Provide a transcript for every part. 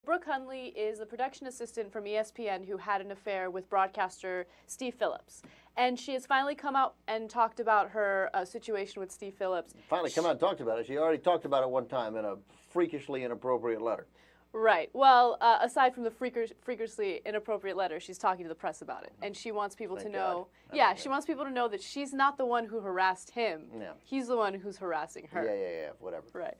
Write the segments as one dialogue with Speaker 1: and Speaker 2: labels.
Speaker 1: Brooke Hundley is the production assistant from ESPN who had an affair with broadcaster Steve Phillips. And she has finally come out and talked about her situation with Steve Phillips.
Speaker 2: Finally come out and talked about it. She already talked about it one time in a freakishly inappropriate letter.
Speaker 1: Right. Well, aside from the freakishly inappropriate letter, she's talking to the press about it. And she wants people to know, she wants people to know that she's not the one who harassed him.
Speaker 2: Yeah.
Speaker 1: He's the one who's harassing her.
Speaker 2: Yeah, whatever.
Speaker 1: Right.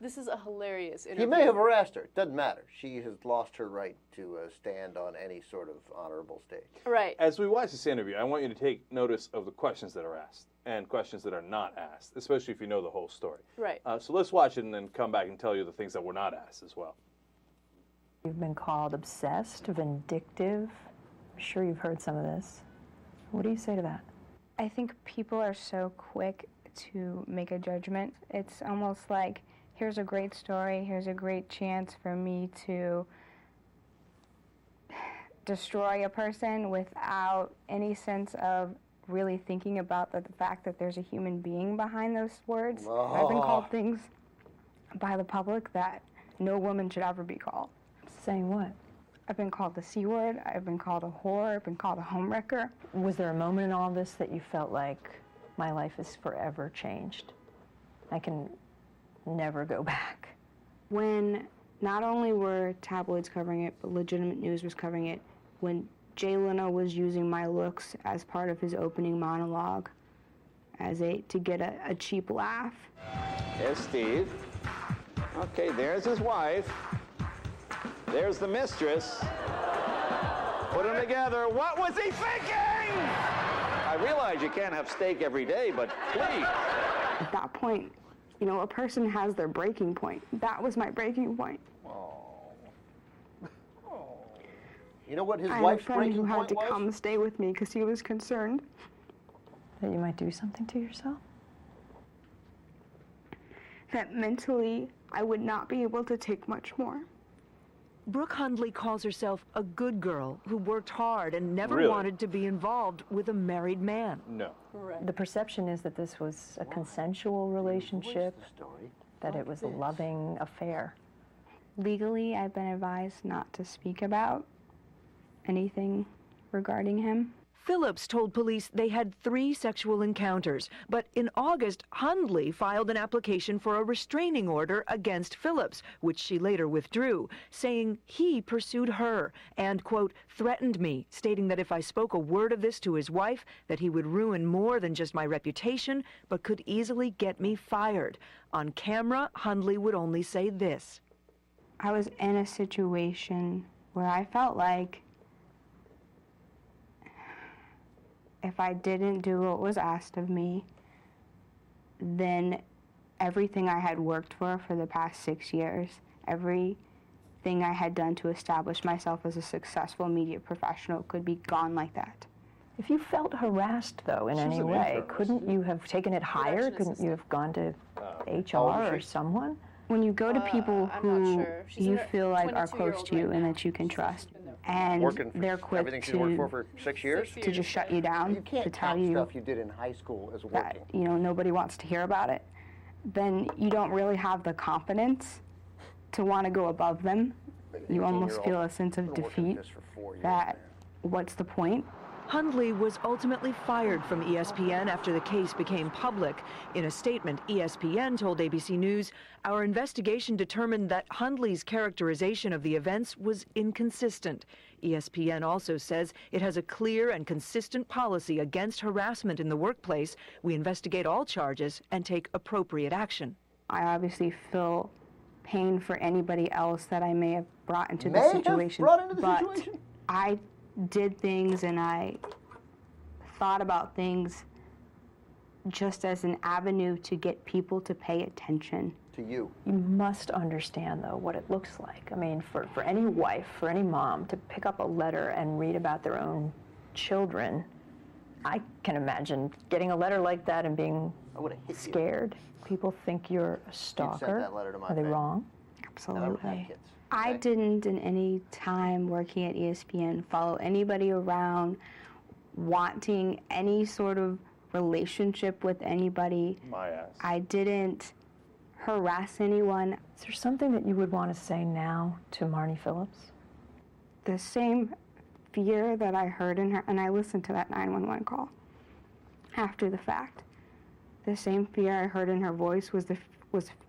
Speaker 1: This is a hilarious interview.
Speaker 2: He may have harassed her. Doesn't matter. She has lost her right to stand on any sort of honorable stage.
Speaker 1: Right.
Speaker 3: As we watch this interview, I want you to take notice of the questions that are asked and questions that are not asked, especially if you know the whole story.
Speaker 1: Right.
Speaker 3: So let's watch it and then come back and tell you the things that were not asked as well.
Speaker 4: You've been called obsessed, vindictive. I'm sure you've heard some of this. What do you say to that?
Speaker 5: I think people are so quick to make a judgment. It's almost like, here's a great story, here's a great chance for me to destroy a person without any sense of really thinking about the fact that there's a human being behind those words.
Speaker 2: Oh.
Speaker 5: I've been called things by the public that no woman should ever be called.
Speaker 4: Saying what?
Speaker 5: I've been called the C word, I've been called a whore, I've been called a homewrecker.
Speaker 4: Was there a moment in all this that you felt like, my life is forever changed? I can never go back.
Speaker 5: When not only were tabloids covering it, but legitimate news was covering it, when Jay Leno was using my looks as part of his opening monologue to get a cheap laugh.
Speaker 6: There's Steve. Okay, there's his wife. There's the mistress. Put them together. What was he thinking? I realize you can't have steak every day, but please.
Speaker 5: At that point, you know, a person has their breaking point. That was my breaking point.
Speaker 2: You know what his
Speaker 5: I had a
Speaker 2: wife's
Speaker 5: friend
Speaker 2: breaking
Speaker 5: who had
Speaker 2: point
Speaker 5: to
Speaker 2: was?
Speaker 5: come stay with me because he was concerned
Speaker 4: That you might do something to yourself?
Speaker 5: that mentally I would not be able to take much more.
Speaker 7: Brooke Hundley calls herself a good girl who worked hard and never
Speaker 3: Really?
Speaker 7: wanted to be involved with a married man.
Speaker 3: No.
Speaker 1: Right.
Speaker 4: The perception is that this was a consensual relationship, that it was a loving affair.
Speaker 5: Legally, I've been advised not to speak about anything regarding him.
Speaker 7: Phillips told police they had 3 sexual encounters, but in August, Hundley filed an application for a restraining order against Phillips, which she later withdrew, saying he pursued her and, quote, threatened me, stating that if I spoke a word of this to his wife, that he would ruin more than just my reputation, but could easily get me fired. On camera, Hundley would only say this.
Speaker 5: I was in a situation where I felt like if I didn't do what was asked of me, then everything I had worked for the past 6 years, everything I had done to establish myself as a successful media professional could be gone like that.
Speaker 4: If you felt harassed, though, in any way, couldn't you have taken it higher? Couldn't you have gone to HR or someone?
Speaker 5: When you go to people
Speaker 1: I'm not
Speaker 5: who
Speaker 1: sure. She's
Speaker 5: you
Speaker 1: in her
Speaker 5: feel like are
Speaker 1: 22-year-old
Speaker 5: close to you
Speaker 1: right
Speaker 5: and
Speaker 1: now.
Speaker 5: that you can trust, and
Speaker 2: Working for
Speaker 5: they're quick
Speaker 2: everything she's worked
Speaker 5: to
Speaker 2: for 6 years?
Speaker 5: to just shut you down,
Speaker 2: You can't
Speaker 5: to tell
Speaker 2: count
Speaker 5: you
Speaker 2: stuff you did in high school as
Speaker 5: that,
Speaker 2: working.
Speaker 5: you know, nobody wants to hear about it, then you don't really have the confidence to want to go above them. You almost feel a sense of defeat that, what's the point?
Speaker 7: Hundley was ultimately fired from ESPN after the case became public. In a statement, ESPN told ABC News, our investigation determined that Hundley's characterization of the events was inconsistent. ESPN also says it has a clear and consistent policy against harassment in the workplace. We investigate all charges and take appropriate action.
Speaker 5: I obviously feel pain for anybody else that I may have brought into the situation. But I did things and I thought about things just as an avenue to get people to pay attention.
Speaker 2: To you.
Speaker 4: You must understand, though, what it looks like. I mean, for any wife, for any mom, to pick up a letter and read about their own children, I can imagine getting a letter like that and being scared. People think you're a stalker.
Speaker 2: that letter to my
Speaker 4: Are they
Speaker 2: family.
Speaker 4: wrong?
Speaker 5: Absolutely. I didn't, in any time working at ESPN, follow anybody around wanting any sort of relationship with anybody.
Speaker 3: My ass.
Speaker 5: I didn't harass anyone.
Speaker 4: Is there something that you would want to say now to Marnie Phillips?
Speaker 5: The same fear that I heard in her, and I listened to that 911 call after the fact. The same fear I heard in her voice was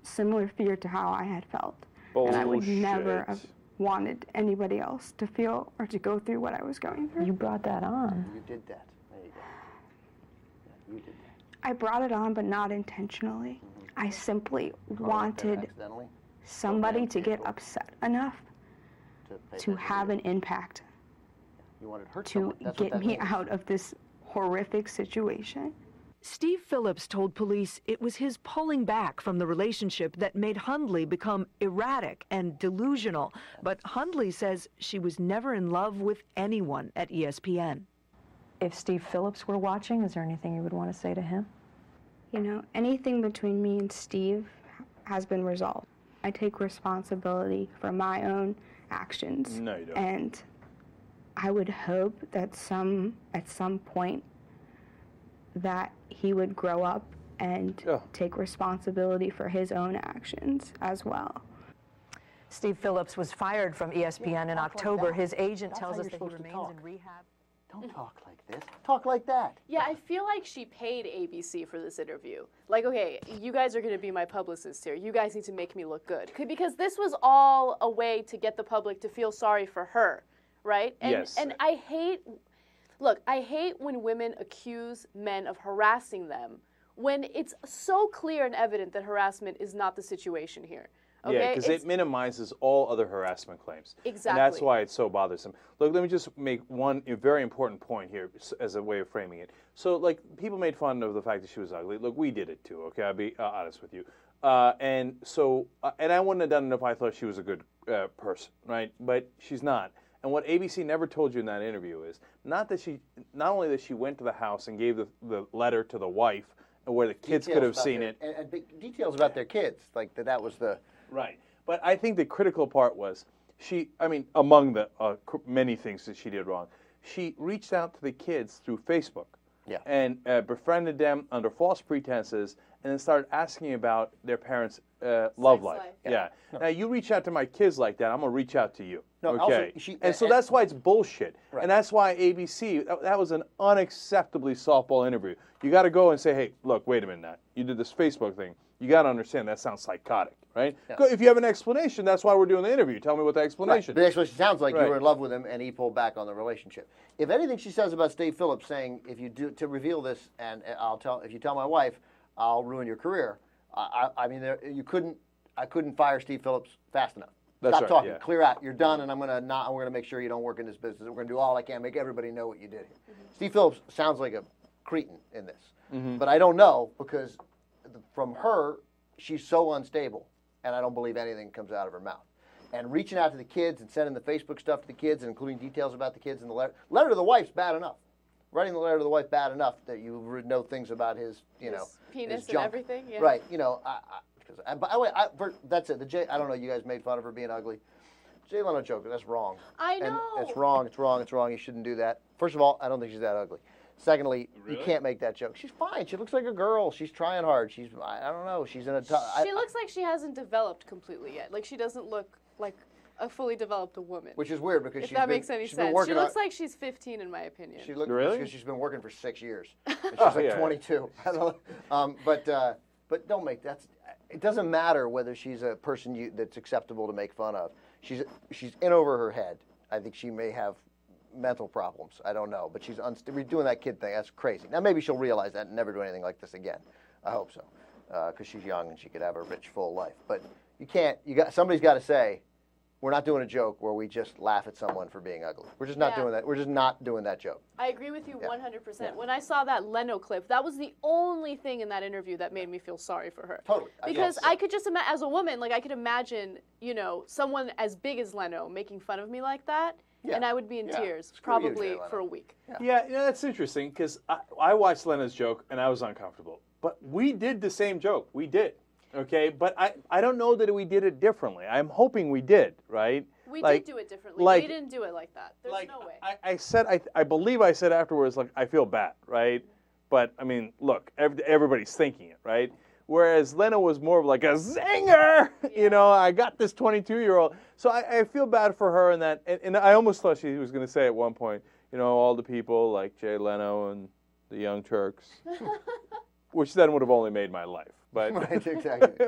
Speaker 5: similar fear to how I had felt.
Speaker 3: Bullshit.
Speaker 5: And I would never have wanted anybody else to feel or to go through what I was going through.
Speaker 4: You brought that on.
Speaker 2: You did that. There you go. Yeah, you did that.
Speaker 5: I brought it on, but not intentionally. I simply wanted somebody to get upset enough to have an impact
Speaker 2: You wanted her
Speaker 5: to get me out of this horrific situation.
Speaker 7: Steve Phillips told police it was his pulling back from the relationship that made Hundley become erratic and delusional. But Hundley says she was never in love with anyone at ESPN.
Speaker 4: If Steve Phillips were watching, is there anything you would want to say to him?
Speaker 5: You know, anything between me and Steve has been resolved. I take responsibility for my own actions.
Speaker 3: No, you don't.
Speaker 5: And I would hope that at some point that he would grow up and take responsibility for his own actions as well.
Speaker 4: Steve Phillips was fired from ESPN in October. His agent tells us that he remains in rehab.
Speaker 2: Don't talk like this. Talk like that.
Speaker 1: Yeah, I feel like she paid ABC for this interview. Like, okay, you guys are going to be my publicists here. You guys need to make me look good. Because this was all a way to get the public to feel sorry for her, right? And,
Speaker 3: yes.
Speaker 1: And I hate when women accuse men of harassing them when it's so clear and evident that harassment is not the situation here. Okay?
Speaker 3: Yeah, because it minimizes all other harassment claims.
Speaker 1: Exactly.
Speaker 3: And that's why it's so bothersome. Look, let me just make one very important point here as a way of framing it. So, like, people made fun of the fact that she was ugly. Look, we did it too, okay? I'll be honest with you. And I wouldn't have done it if I thought she was a good person, right? But she's not. And what ABC never told you in that interview is not only that she went to the house and gave the letter to the wife where the kids could have seen it.
Speaker 2: And big details about their kids, like that was the...
Speaker 3: Right. But I think the critical part was among the many things that she did wrong, she reached out to the kids through Facebook.
Speaker 2: Yeah.
Speaker 3: And befriended them under false pretenses and then started asking about their parents' love life. Yeah. No. Now, you reach out to my kids like that, I'm going to reach out to you.
Speaker 2: No,
Speaker 3: okay.
Speaker 2: Also,
Speaker 3: so that's why it's bullshit.
Speaker 2: Right.
Speaker 3: And that's why ABC, that was an unacceptably softball interview. You got to go and say, hey, look, wait a minute now. You did this Facebook thing. You got to understand that sounds psychotic, right? Yeah. If you have an explanation, that's why we're doing the interview. Tell me what the explanation
Speaker 2: is. The explanation sounds like you were in love with him and he pulled back on the relationship. If anything she says about Steve Phillips saying, if you do to reveal this and if you tell my wife, I'll ruin your career. I couldn't fire Steve Phillips fast enough. Stop talking. Yeah. Clear out. You're done, and we're gonna make sure you don't work in this business. We're gonna do all I can, make everybody know what you did here. Mm-hmm. Steve Phillips sounds like a cretin in this, but I don't know because from her, she's so unstable, and I don't believe anything comes out of her mouth. And reaching out to the kids and sending the Facebook stuff to the kids and including details about the kids in the letter to the wife's bad enough. Writing the letter to the wife bad enough that you know things about his
Speaker 1: penis
Speaker 2: his junk.
Speaker 1: And everything. Yeah.
Speaker 2: Right. By the way, that's it. I don't know. You guys made fun of her being ugly. Jay Leno joke. That's wrong.
Speaker 1: I know.
Speaker 2: And it's wrong. It's wrong. It's wrong. You shouldn't do that. First of all, I don't think she's that ugly. Secondly, you can't make that joke. She's fine. She looks like a girl. She's trying hard. I don't know. She's in a
Speaker 1: She looks like she hasn't developed completely yet. Like she doesn't look like a fully developed woman.
Speaker 2: Which is weird because
Speaker 1: makes any sense. She looks like she's 15 in my opinion.
Speaker 2: She looks because she's been working for 6 years. And she's 22. But don't make that. It doesn't matter whether she's a person that's acceptable to make fun of. She's in over her head. I think she may have mental problems. I don't know, but she's doing that kid thing. That's crazy. Now maybe she'll realize that and never do anything like this again. I hope so, because she's young and she could have a rich, full life. But you can't. Somebody's got to say, we're not doing a joke where we just laugh at someone for being ugly. We're just not doing that. We're just not doing that joke.
Speaker 1: I agree with you 100%. Yeah. When I saw that Leno clip, that was the only thing in that interview that made me feel sorry for her.
Speaker 2: Totally.
Speaker 1: Because I could just imagine, as a woman, I could imagine, someone as big as Leno making fun of me like that, and I would be in tears, probably for a week.
Speaker 3: Yeah, that's interesting, because I watched Leno's joke, and I was uncomfortable. But we did the same joke. We did. Okay, but I don't know that we did it differently. I'm hoping we did, right?
Speaker 1: We did do it differently. We didn't do it like that. There's no way.
Speaker 3: I believe I said afterwards, I feel bad, right? But, I mean, look, everybody's thinking it, right? whereas Leno was more of like a zinger. You know, I got this 22-year-old. So I feel bad for her in that, and I almost thought she was going to say at one point, you know, all the people like Jay Leno and the Young Turks, which then would have only made my life. But
Speaker 2: right, exactly.